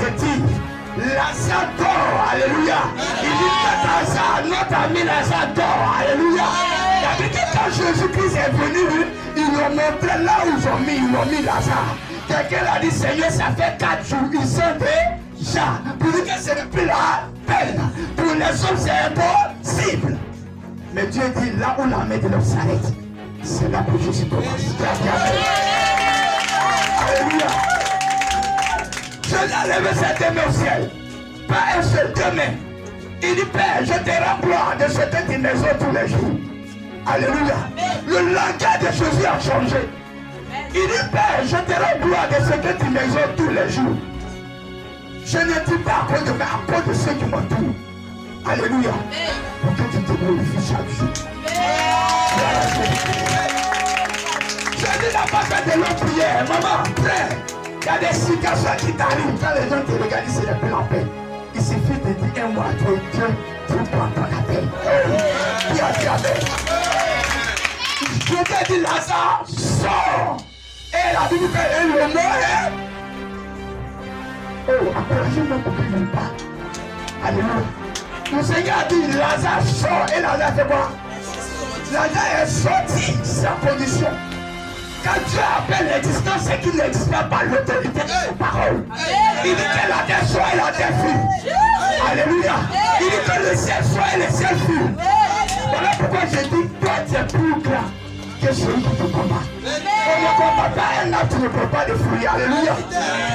te dire, Lazare dort, alléluia. Il dit que notre ami Lazare dort, alléluia. Il a dit que quand Jésus-Christ est venu, ils l'ont montré là où ils l'ont mis Lazare. Quelqu'un a dit, Seigneur, ça fait 4 jours, ils sont déjà. Pour dire que ce n'est plus la peine. Pour les hommes, c'est impossible. Mais Dieu dit, là où la main de l'homme s'arrête, c'est là que Jésus commence. Alléluia. Je l'ai levé cette main au ciel. Pas un seul deux mains. Il dit, Père, je te rends gloire de cette maison tous les jours. Alléluia. Le langage de Jésus a changé. Il dit, Père, je te rends gloire de cette maison tous les jours. Je ne dis pas à cause de moi, à cause de ceux qui m'entourent. Alléluia. Pour que tu te glorifies chaque jour. Je dis la base de l'autre prière. Maman, frère, il y a des situations qui t'arrivent. Quand les gens te regardent, c'est le plus en paix. Il suffit de dire un mot à toi, Dieu, tu prends ton appel. Qui a dit amen? Je t'ai dit, Lazare, sors. Et la Bible fait le mot est. Oh, encouragez-moi pour qu'il ne pas. Alléluia. Le Seigneur a dit, Lazare sort. Et Lazare fait quoi? Lazare est sorti, c'est la condition. Quand Dieu appelle l'existence, c'est qu'il n'existe pas par l'autorité de sa parole. Il dit que la terre soit et la terre fut. Alléluia. Il dit que le ciel soit et le ciel fut. Voilà pourquoi je dis, toi tu es plus grand que celui qui te combat. On ne combat pas un arbre, tu ne peux pas le fruit. Alléluia.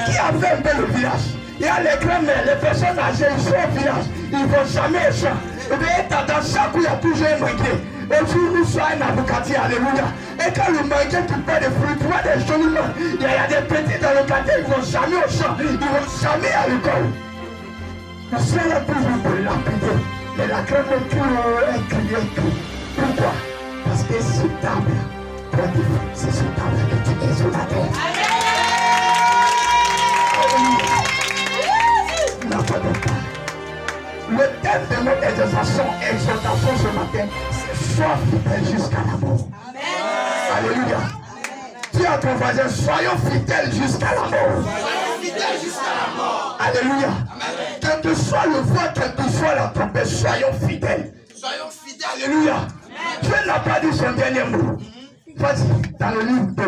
Qui a fait un peu le village? Il y a les grands-mères, les personnes âgées, ils sont au village. Ils ne vont jamais au champ. Et bien, dans chaque où il y a toujours un manqué. Et puis, nous sommes un avocatier, alléluia. Et quand le manqué qui fait des fruits, tu vois des jolis mains. Il y a des petits dans le quartier, ils ne vont jamais au champ. Ils ne vont jamais à l'école. Le ciel est toujours pour lapider. Mais la grand-mère est criée. Pourquoi? Parce que ce table, toi, c'est ce table que tu es sur la terre. Alléluia. N'a pas de temps. Le thème de notre exhortation ce matin, c'est sois fidèle jusqu'à la mort. Amen. Alléluia. Dis à ton voisin, soyons fidèles jusqu'à la mort. Soyons fidèles jusqu'à la mort. Alléluia. Amen. Quel que soit le vent, quel que soit la tempête, soyons fidèles. Soyons fidèles. Alléluia. Dieu n'a pas dit son dernier mot. Vas-y, dans le livre de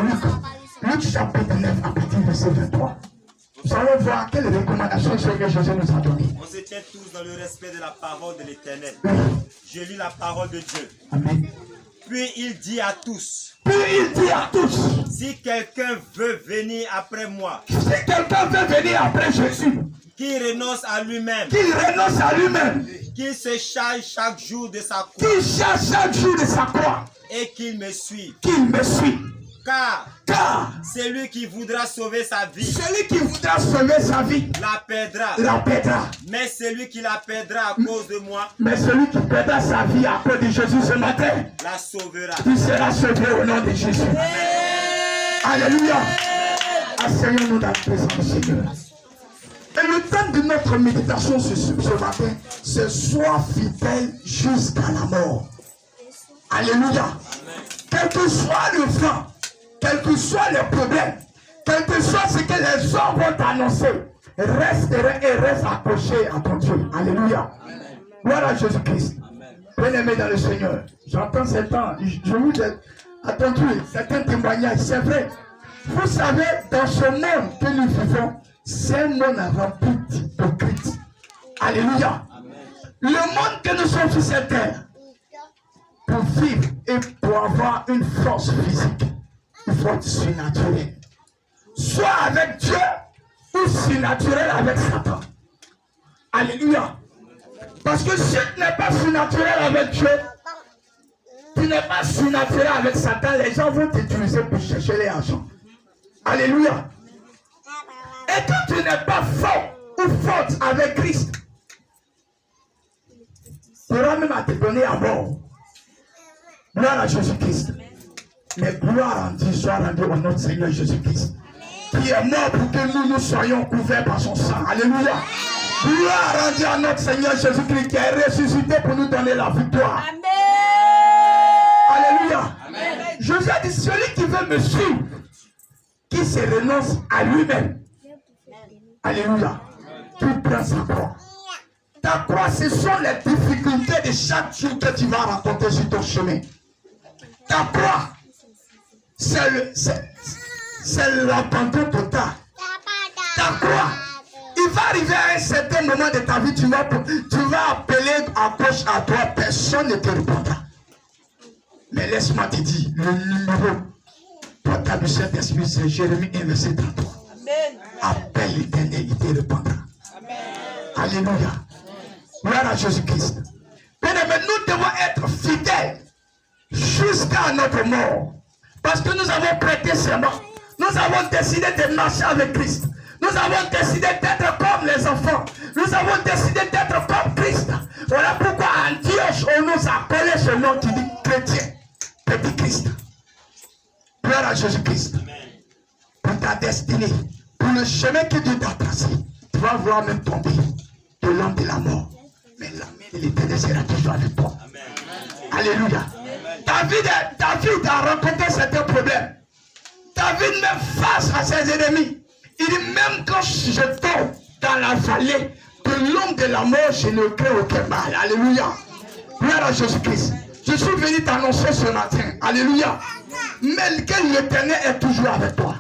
Luc chapitre 9, à partir du verset 23. Nous allons voir quelles recommandations que Jésus nous a données. On se tient tous dans le respect de la parole de l'Éternel. Je lis la parole de Dieu. Amen. Puis il dit à tous. Si quelqu'un veut venir après moi. Si quelqu'un veut venir après Jésus. Qu'il renonce à lui-même. Qu'il se charge chaque jour de sa croix. Et qu'il me suive. Car celui qui voudra sauver sa vie, la perdra. Mais celui qui la perdra à cause de moi, celui qui perdra sa vie à cause de Jésus ce matin, la sauvera. Tu seras sauvé au nom de Jésus. Alléluia. Asseyons-nous dans la présence du Seigneur. Et le thème de notre méditation ce matin, c'est sois fidèle jusqu'à la mort. Alléluia. Quel que soit le vent, quels que soient les problèmes, quel que soit ce que les hommes vont t'annoncer, reste accroché à ton Dieu. Alléluia. Gloire à Jésus-Christ. Bien-aimé dans le Seigneur, j'entends certains, je vous ai attendu certains témoignages, c'est vrai. Vous savez, dans ce monde que nous vivons, c'est un monde rempli d'hypocrites. Alléluia. Le monde que nous sommes sur cette terre, pour vivre et pour avoir une force physique, il faut être surnaturel. Soit avec Dieu ou surnaturel avec Satan. Alléluia. Parce que si tu n'es pas surnaturel avec Dieu, tu n'es pas surnaturel avec Satan, les gens vont t'utiliser pour chercher les argent. Alléluia. Et quand tu n'es pas fort ou forte avec Christ, tu auras même à te donner à mort. Gloire à Jésus-Christ. Mais gloire en Dieu soit rendue à notre Seigneur Jésus-Christ, qui est mort pour que nous soyons couverts par son sang. Alléluia. Gloire rendue à notre Seigneur Jésus-Christ, qui est ressuscité pour nous donner la victoire. Amen. Alléluia. Amen. Jésus a dit, celui qui veut me suivre, qui se renonce à lui-même. Alléluia. qui prend sa croix. Ta croix, ce sont les difficultés de chaque jour que tu vas rencontrer sur ton chemin. Ta croix, c'est l'abandon total. Ta croix, il va arriver à un certain moment de ta vie, tu vas appeler à gauche, à droite, personne ne te répondra. Mais laisse-moi te dire, le numéro portable du Saint-Esprit, c'est Jérémie 1, verset 33. Appelle l'Éternel, il te répondra. Amen. Alléluia. Gloire à Jésus-Christ. Bien-aimés, nous devons être fidèles jusqu'à notre mort. Parce que nous avons prêté serment. Nous avons décidé de marcher avec Christ. Nous avons décidé d'être comme les enfants. Nous avons décidé d'être comme Christ. Voilà pourquoi Antioche, on nous a appelé ce nom qui dit chrétien. Petit Christ. Gloire à Jésus-Christ. Pour ta destinée, pour le chemin que Dieu t'a tracé, tu vas voir même tomber de l'homme de la mort. Mais la main de l'Éternel sera toujours avec toi. Amen. Alléluia. David a rencontré certains problèmes. David même face à ses ennemis. Il dit même quand je tombe dans la vallée de l'homme de la mort, je ne crains aucun mal. Alléluia. Gloire à Jésus-Christ. Je suis venu t'annoncer ce matin. Alléluia. Mais que l'Éternel est toujours avec toi.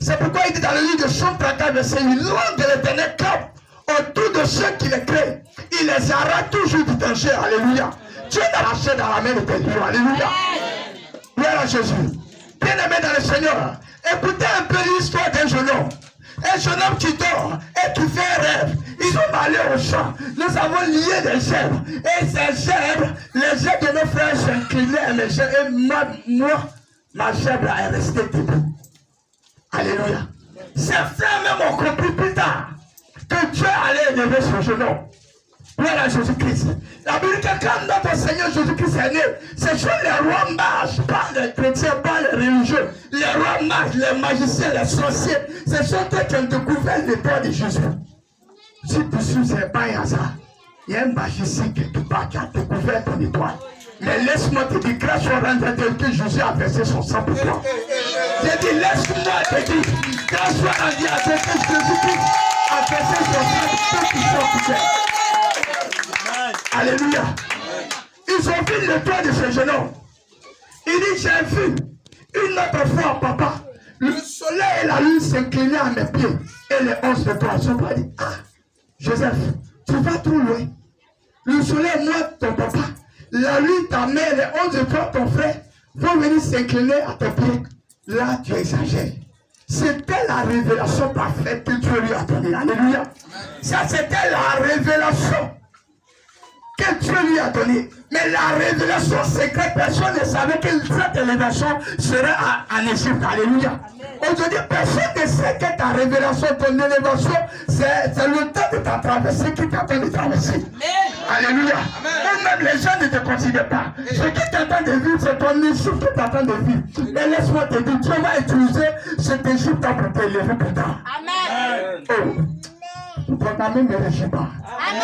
C'est pourquoi il dit dans le livre de Psaume 34, verset 8, l'ange de l'Éternel campe autour de ceux qui les créent. Il les arrête toujours du danger. Alléluia. Dieu t'a lâché dans la main de tes dieux. Alléluia. Gloire à Jésus. Bien-aimé dans le Seigneur, écoutez un peu l'histoire d'un jeune homme. Un jeune homme qui dort et qui fait un rêve. Ils ont allé au champ. Nous avons lié des zèbres. Et ces zèbres, les zèbres de nos frères s'inclinaient à mes zèbres. Et moi, ma zèbre est restée debout. Alléluia. Ces frères même ont compris plus tard que Dieu allait élever ce jeune homme. Voilà Jésus-Christ. La Bible dit que quand notre Seigneur Jésus-Christ est né, ce sont les rois mages, pas les chrétiens, pas les religieux. Les rois mages, les magiciens, les sorciers, ce sont eux qui ont découvert l'étoile de Jésus. Si tu suis, ce n'est pas un hasard. Il y a un magicien quelque part qui a découvert ton étoile. Mais laisse-moi te dire, grâce au rendez que Jésus a versé son sang pour toi. J'ai dit, laisse-moi te dire, grâce au rendez que Jésus-Christ a versé son sang pour ceux qui sont couverts. Alléluia. Ils ont vu l'étoile de ce jeune homme. Il dit, j'ai vu une autre fois, papa, le soleil et la lune s'inclinaient à mes pieds. Et les 11 étoiles sont pas dit, ah, Joseph, tu vas trop loin. Le soleil, moi, ton papa, la lune, ta mère, les 11 étoiles, ton frère, vont venir s'incliner à tes pieds. Là, tu exagères. C'était la révélation parfaite que Dieu lui a donnée. Alléluia. Ça, c'était la révélation que Dieu lui a donné. Mais la révélation secrète, personne ne savait que cette élévation serait en Égypte. Alléluia. Aujourd'hui, personne ne sait que ta révélation, ton élévation, c'est le temps de ta traversée qui t'attend de traverser. Alléluia. Même les gens ne te considèrent pas. Ce qui t'attend de vivre, c'est ton Égypte qui t'attend de vivre. Mais laisse-moi te dire, Dieu va utiliser cet Égypte pour t'élever plus tard. Amen. Oh. Ton ami ne réagit pas. Amen.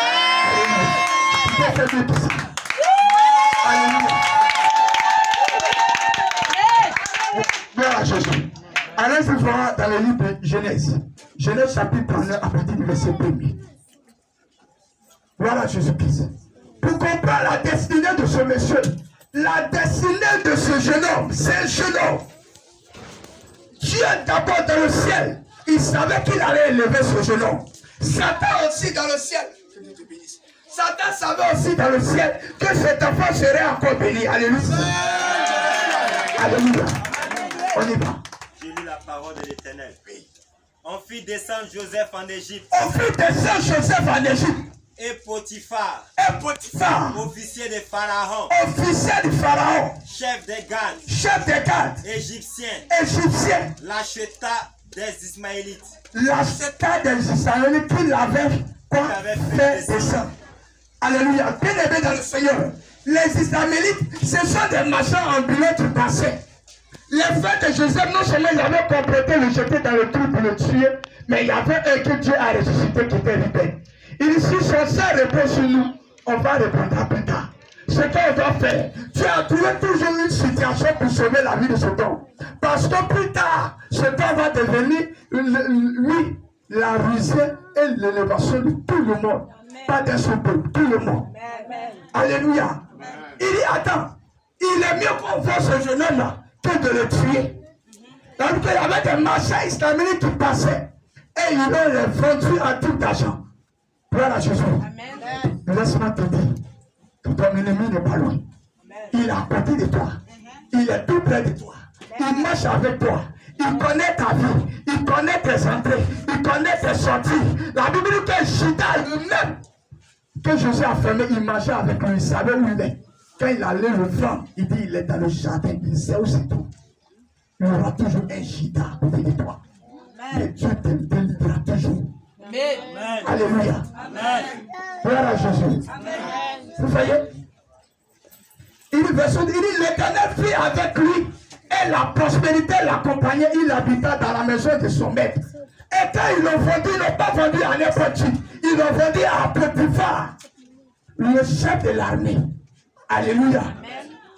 Alléluia. Gloire à Jésus. Allez vous voir dans le livre de Genèse. Genèse chapitre 39 à partir du verset 1er. Voilà Jésus-Christ. Pour comprendre la destinée de ce monsieur, la destinée de ce jeune homme, c'est un jeune homme. Dieu d'abord dans le ciel, il savait qu'il allait élever ce jeune homme. Satan aussi dans le ciel. Que Dieu te bénisse. Satan savait aussi dans le ciel que cet enfant serait encore béni. Alléluia. Alléluia. On y va. J'ai lu la parole de l'Éternel. On fit descendre Joseph en Égypte. On fit descendre Joseph en Égypte. Et Potiphar. Officier de Pharaon. Officier de Pharaon. Chef des gardes. Chef des gardes. Égyptien. L'acheta des Ismaélites. L'acheta des Ismaélites qui l'avait fait descendre. Alléluia. Bien aimé dans le Seigneur. Les Ismaélites, ce sont des marchands ambulants du passé. Les frères de Joseph, non seulement ils avaient complété le jeter dans le trou pour le tuer, mais il y avait un que Dieu a ressuscité qui était libéré. Il dit, si son sang repose sur nous, on va répondre plus tard. Ce qu'on doit faire, Dieu a trouvé toujours une situation pour sauver la vie de ce homme. Parce que plus tard, ce homme va devenir, lui, la rusée et l'élévation de tout le monde. Pas d'un seul peuple, tout le monde. Alléluia. Il dit, attends, il est mieux qu'on voit ce jeune homme-là que de le tuer. Donc il y avait des marchands islamiques qui passaient et ils ont les vendu à tout d'argent. Gloire à Jésus. Laisse-moi te dire que ton ennemi n'est pas loin. Il est à côté de toi. Il est tout près de toi. Il marche avec toi. Il connaît ta vie. Il connaît tes entrées. Il connaît tes sorties. La Bible dit que Judas lui-même, que Jésus a fermé, il marchait avec lui. Il savait où il est. Quand il allait le voir, il dit il est dans le jardin. Il sait où c'est tout. Il y aura toujours un Judas à côté de toi. Mais Dieu te délivrera toujours. Amen. Alléluia. Amen. Gloire à Jésus. Amen. Vous voyez? Il dit l'Éternel fit avec lui et la prospérité l'accompagnait. Il habita dans la maison de son maître. Et quand ils l'ont vendu, ils n'ont pas vendu à n'importe qui. Ils l'ont vendu à Potiphar, le chef de l'armée. Alléluia.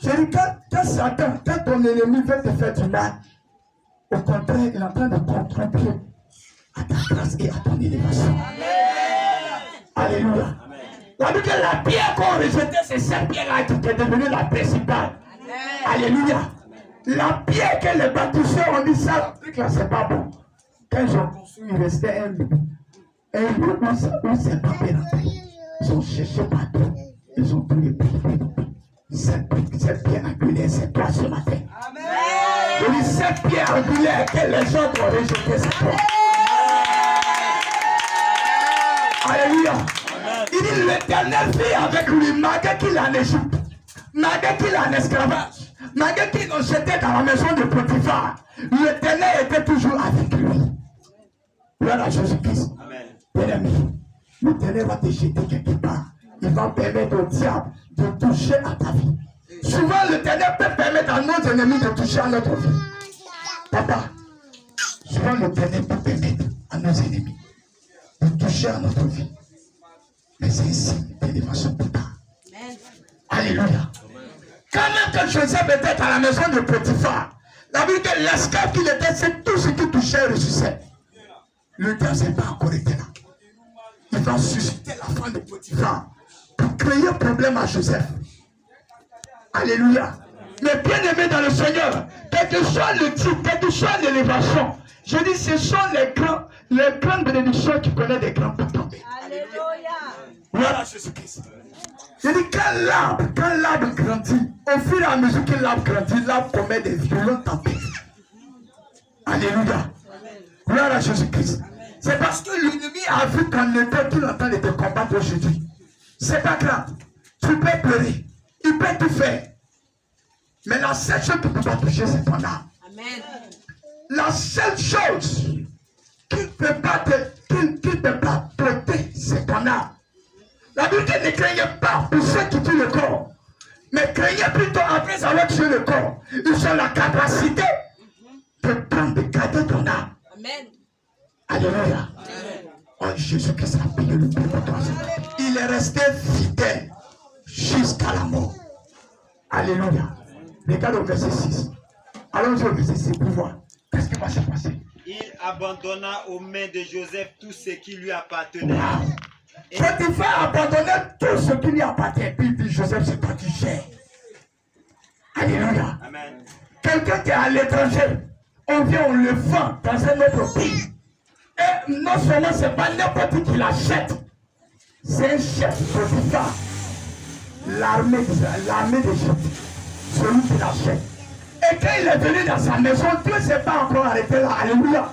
Je dis, quand Satan, quand ton ennemi veut te faire du mal, au contraire, il est en train de contribuer à ta grâce et à ton élévation. Alléluia. On dit que la pierre qu'on rejetait, c'est cette pierre-là qui est devenue la principale. Alléluia. La pierre que les bâtisseurs ont dit ça, là, c'est pas bon. Quand ils ont construit, il restait un lieu où c'est pas bien. Ils ont cherché partout. Ils ont pris les pierres. Cette pierre angulaire, c'est toi ce matin. Je dis cette pierre angulaire que les gens ont rejetée, c'est toi. Alléluia. Il dit l'Éternel fit avec lui, malgré qu'il est en Égypte, malgré qu'il est en esclavage, malgré qu'il l'ont jeté dans la maison de Potiphar, l'Éternel était toujours avec lui. Gloire à Jésus-Christ. Bien-aimé, l'Éternel va te jeter quelque part. Il va permettre au diable de toucher à ta vie. Souvent, l'Éternel peut permettre à nos ennemis de toucher à notre vie. Papa, souvent l'Éternel peut permettre à nos ennemis de toucher à notre vie. Mais c'est un signe d'élévation plus tard. Alléluia. Quand même que Joseph était à la maison de Potiphar, la Bible dit que l'esclave qu'il était, c'est tout ce qui touchait et ressuscitait. Le diable n'est pas encore été là. Il va susciter la femme de Potiphar pour créer un problème à Joseph. Alléluia. Mais bien aimé dans le Seigneur, quel que soit le titre, quelle que soit l'élévation, je dis ce sont les grandes bénédictions qui connaissent des grands potentiels. Alléluia. Voilà Jésus-Christ. Je dis quand l'arbre grandit, au fur et à mesure que l'arbre grandit, l'arbre commet des violentes tempêtes. Alléluia. Gloire à Jésus-Christ. C'est parce que l'ennemi a vu qu'en était qu'il est en train de te combattre aujourd'hui. C'est pas grave. Tu peux pleurer. Il peut tout faire. Mais la seule chose qui ne peut pas toucher, c'est ton âme. Amen. La seule chose qui ne peut pas traiter, c'est ton âme. La Bible dit ne craignez pas pour ceux qui tuent le corps. Mais craignez plutôt après avoir tué le corps. Ils ont la capacité de prendre, de garder ton âme. Amen. Alléluia. Oh, Jésus-Christ a payé le prix pour toi. Il est resté fidèle jusqu'à la mort. Alléluia. Regarde au verset 6. Allons-y au verset 6 pour voir. Qu'est-ce qui va se passer? Il abandonna aux mains de Joseph tout ce qui lui appartenait. Wow. Potiphar abandonnait tout ce qui lui appartenait. Puis il dit Joseph, c'est toi qui gères. Alléluia. Amen. Quelqu'un qui est à l'étranger, on vient, on le vend dans un autre pays. Et non seulement c'est pas n'importe qui l'achète, c'est un chef Potiphar. L'armée d'Égypte, celui qui l'achète. Et quand il est venu dans sa maison, Dieu ne s'est pas encore arrêté là. Alléluia.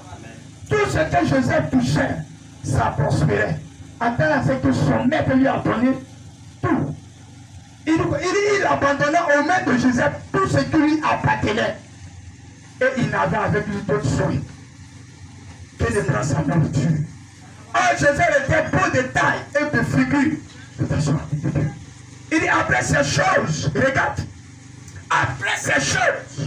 Tout ce que Joseph touchait, ça prospérait. Attends, c'est que son maître lui a donné tout. Il abandonna aux mains de Joseph tout ce qui lui appartenait. Et il n'avait avec lui d'autres soins que de prendre sa nourriture. Oh, Joseph était beau de taille et de figure. Il dit après ces choses, regarde, après ces choses,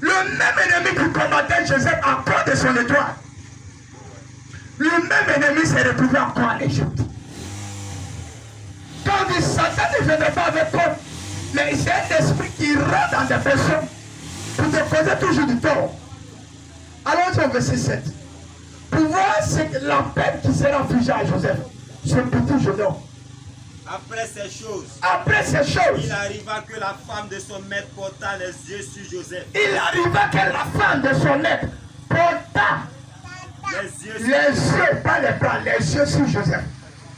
le même ennemi qui combattait Joseph à cause de son étoile, le même ennemi s'est retrouvé encore en Égypte. Quand il dit Satan ne venait pas avec toi, mais c'est un esprit qui rentre dans des personnes pour te causer toujours du tort. Allons au verset 7. Pour voir c'est la peine qui sera infligée à Joseph, ce petit jeune homme. Après ces choses, il arriva que la femme de son maître porta les yeux sur Joseph. Il arriva que la femme de son maître porta les yeux, pas les bras, les yeux sur Joseph.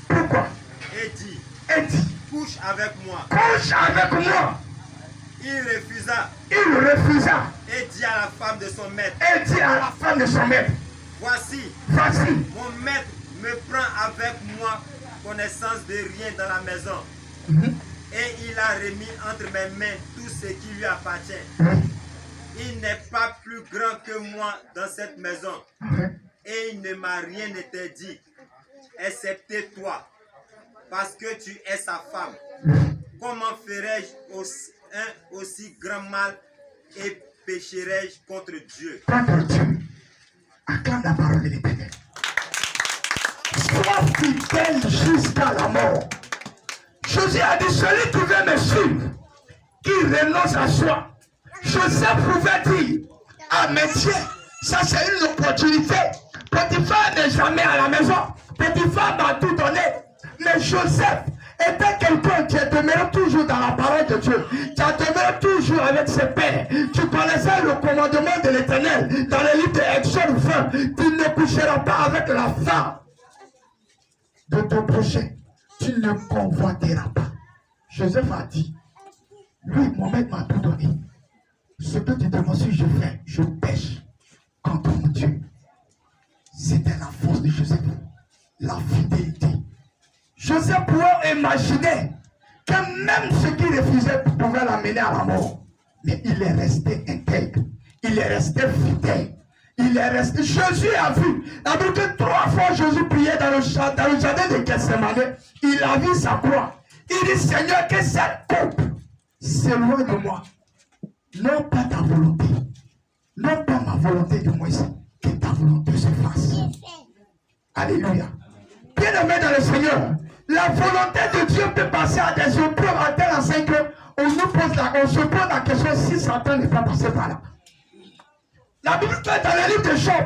Pourquoi? Et dit, couche avec moi. Il refusa. Et dit à la femme de son maître. Voici. Mon maître me prend avec moi connaissance de rien dans la maison. Et il a remis entre mes mains tout ce qui lui appartient. Il n'est pas plus grand que moi dans cette maison. Et il ne m'a rien interdit, excepté toi, parce que tu es sa femme. Comment ferais-je un aussi grand mal et pécherais-je contre Dieu? Contre Dieu. Acclame la parole de l'Éternel. Sois fidèle jusqu'à la mort. Jésus a dit, celui qui veut me suivre, qui renonce à soi. Joseph pouvait dire, ah mais tiens, ça c'est une opportunité. Potiphar n'est jamais à la maison. Potiphar m'a tout donné. Mais Joseph était quelqu'un qui demeurait toujours dans la parole de Dieu. Qui a demeuré toujours avec ses pères. Tu connaissais le commandement de l'Éternel dans le livre d'Exode 20. Tu ne coucheras pas avec la femme de ton prochain. Tu ne convoiteras pas. Joseph a dit, lui, Mohamed m'a tout donné. Ce que tu demandes, si je fais, je pêche contre mon Dieu. C'était la force de Joseph, la fidélité. Joseph pouvait imaginer que même ce qu'il refusait pouvait l'amener à la mort. Mais il est resté intègre, il est resté fidèle, il est resté. Jésus a vu, alors que 3 fois Jésus priait dans le jardin de Gethsemane, il a vu sa croix. Il dit, Seigneur, que cette coupe s'éloigne de moi. Non pas ta volonté, non pas ma volonté de Moïse, que ta volonté se fasse. Alléluia. Bien-aimé dans le Seigneur, la volonté de Dieu peut passer à des épreuves à tel enseigne qu'on se pose la question si Satan n'est pas passé par là. La Bible dit dans le livre de Job,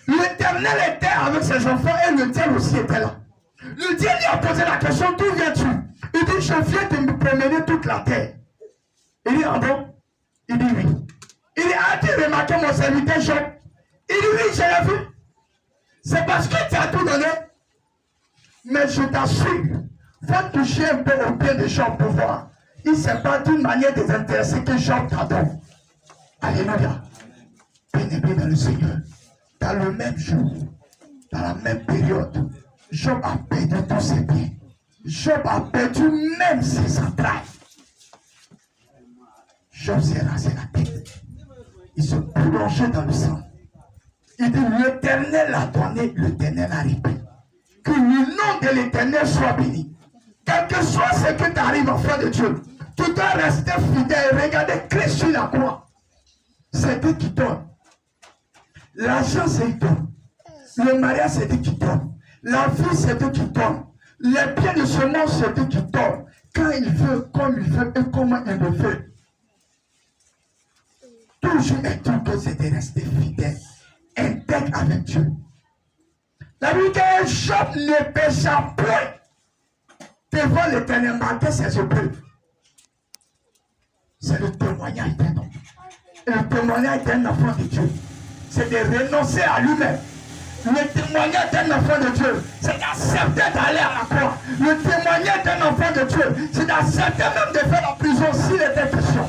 l'Éternel était avec ses enfants et le diable aussi était là. Le Dieu lui a posé la question, d'où viens-tu? Il dit, je viens de me promener toute la terre. Il dit, ah bon? Il dit oui. Il dit, as-tu remarqué mon serviteur Job? Il dit oui, je l'ai vu. C'est parce que tu as tout donné. Mais je t'assure, va toucher un peu au pied de Job pour voir. Il ne s'est pas d'une manière désintéressée que Job t'adore. Alléluia. Bien-aimé dans le Seigneur, dans le même jour, dans la même période, Job a perdu tous ses biens. Job a perdu même ses entrailles. Job s'est rasé la tête. Il se plongeait dans le sang. Il dit, l'Éternel a donné, l'Éternel a repris. Que le nom de l'Éternel soit béni. Quel que soit ce qui t'arrive, enfant de Dieu, tu dois rester fidèle. Regardez Christ sur la croix. C'est Dieu qui donne. L'argent, c'est Dieu. Le mariage, c'est Dieu qui donne. La vie, c'est Dieu qui donne. Les biens de ce monde, c'est Dieu qui donne. Quand il veut, comme il veut et comment il le veut. Toujours est-il que c'est de rester fidèle, intègre avec Dieu. La Bible dit, Job ne pécha point devant l'Éternel malgré ses épreuves. C'est le témoignage d'un homme. Et le témoignage d'un enfant de Dieu, c'est de renoncer à lui-même. Le témoignage d'un enfant de Dieu, c'est d'accepter d'aller à la croix. Le témoignage d'un enfant de Dieu, c'est d'accepter même de faire la prison s'il était question.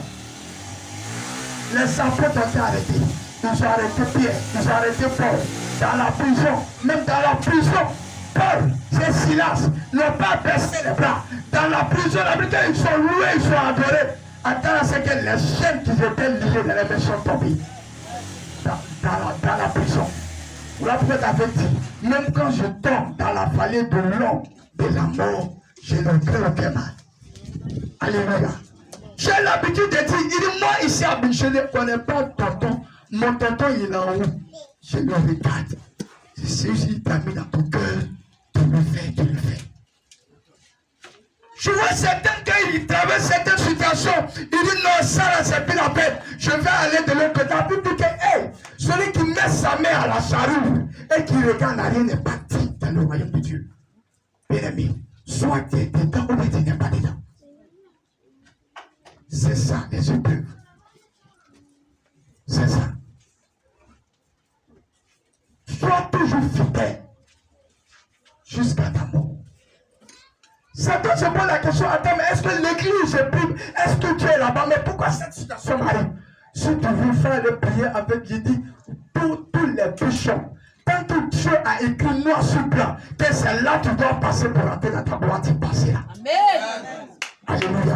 Les apôtres ont été arrêtés. Ils ont arrêté Pierre, ils ont arrêté Paul. Dans la prison, même dans la prison, Paul, c'est Silas, n'ont pas baissé les bras. Dans la prison, ils sont loués, ils sont adorés. Attends à ce que les chaînes qui étaient liées dans les mains sont tombées. Dans la prison. Voilà pourquoi t'avais dit, même quand je tombe dans la vallée de l'ombre de la mort, je ne crains aucun mal. Alléluia. J'ai l'habitude de dire, il dit, moi ici, je ne connais pas tonton. Mon tonton, il est en haut. Je le regarde. C'est si tu as mis dans ton cœur, tu le fais, tu le fais. Je vois certains qui traversent certaines situations. Ils disent, non, ça là, c'est plus la peine. Je vais aller de l'autre côté. La Bible dit que, hey, celui qui met sa main à la charrue et qui regarde n'a rien n'est pas dit dans le royaume de Dieu. Bien-aimé, soit tu es dedans ou tu n'es pas dedans. C'est ça les épreuves. C'est ça. Sois toujours fidèle jusqu'à ta mort. Certains se posent la question, attends, mais est-ce que l'église est plus, est-ce que tu es là-bas, mais pourquoi cette situation m'arrive? Si tu veux faire le prière avec, il dit, pour tous les pécheurs, tant que Dieu a écrit noir sur blanc, que c'est là que tu dois passer pour entrer dans ta boîte, tu passes là. Amen. Alléluia.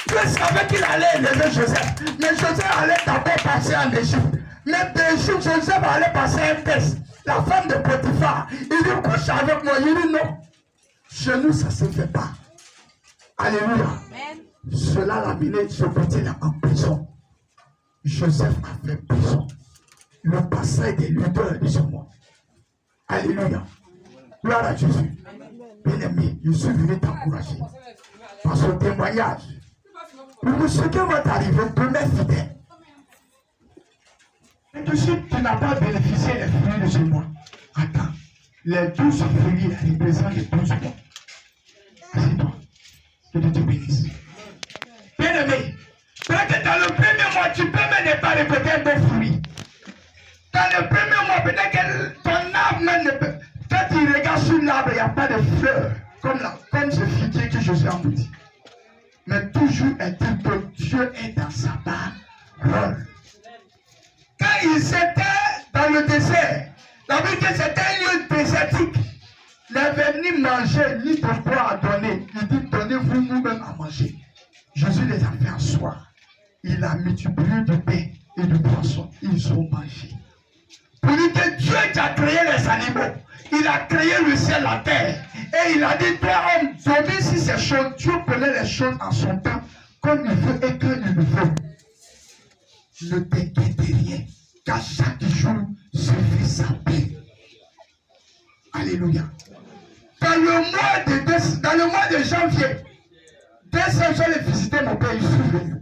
Dieu savait qu'il allait élever Joseph, mais Joseph allait d'abord passer en Égypte. Mais d'Égypte, Joseph allait passer un test. La femme de Potiphar, il dit, couche avec moi, il dit non. Chez nous, ça ne se fait pas. Alléluia. Amen. Cela l'a mené ce côté-là en prison. Joseph a fait prison. Le passage des lutteurs de ce mois. Alléluia. Gloire à Jésus. Bien-aimé, je suis venu t'encourager. Par ce témoignage. Pour ce qui va t'arriver, demeure fidèle. Et que si tu n'as pas bénéficié des fruits de ce mois, attends. Les 12 fruits représentent les 12 mois. Assieds-toi. Que Dieu te bénisse. Bien-aimé, peut-être que dans le premier mois, tu peux même ne pas répéter un bon fruit. Dans le premier mois, peut-être que ton arbre même ne peut. Quand tu regardes sur l'arbre, il n'y a pas de fleurs. Comme ce figuier que Jésus a dit. Mais toujours est-il que Dieu est dans sa parole. Quand ils étaient dans le désert, la Bible dit que c'était un lieu désertique. Il n'avait ni manger, ni de boire à donner. Il dit, donnez-vous nous-mêmes à manger. Jésus les a fait asseoir. Il a multiplié du pain et du poisson. Ils ont mangé. Pour dire que Dieu qui a créé les animaux, il a créé le ciel, la terre. Et il a dit, toi homme, domine si ces choses, Dieu connaît les choses en son temps, comme il veut et quand il le veut. Ne t'inquiète rien, qu'à chaque jour suffit sa paix. Alléluia. Dans le mois de janvier, dès que j'allais visiter mon père, je suis venu.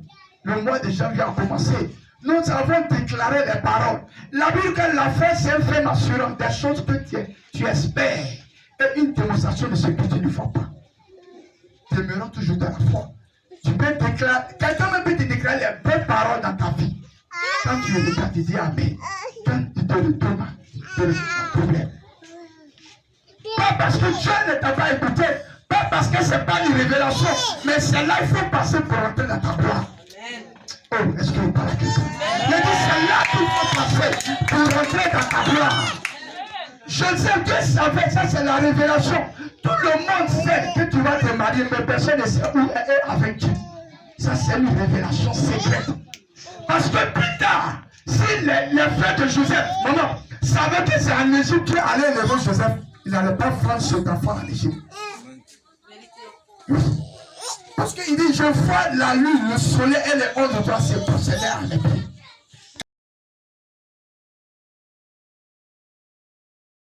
Le mois de janvier a commencé. Nous avons déclaré les paroles. La Bible, quand la foi, c'est un fait assurant des choses que tu espères. Et une démonstration de ce que tu ne fais pas. Demeurons toujours dans la foi. Tu peux déclarer, quelqu'un même peut te déclarer les bonnes paroles dans ta vie. Quand tu es le cas, tu dis Amen. Quand tu te retournes, tu as un problème. Pas parce que Dieu ne t'a pas écouté, pas parce que ce n'est pas une révélation, mais c'est là qu'il faut passer pour rentrer dans ta gloire. Oh, est-ce que vous parlez à quelqu'un? Je dis, c'est là qu'il faut passer pour rentrer dans ta gloire. Je sais que ça fait ça, c'est la révélation. Tout le monde sait que tu vas te marier, mais personne ne sait où elle est avec Dieu. Ça, c'est une révélation secrète. Parce que plus tard, si les frères de Joseph, maman, savaient que c'est en Égypte Dieu allait élever Joseph, il n'allait pas prendre cet enfant en Égypte. Parce qu'il dit, je vois la lune, le soleil et les ondes de toi se procéder en Égypte.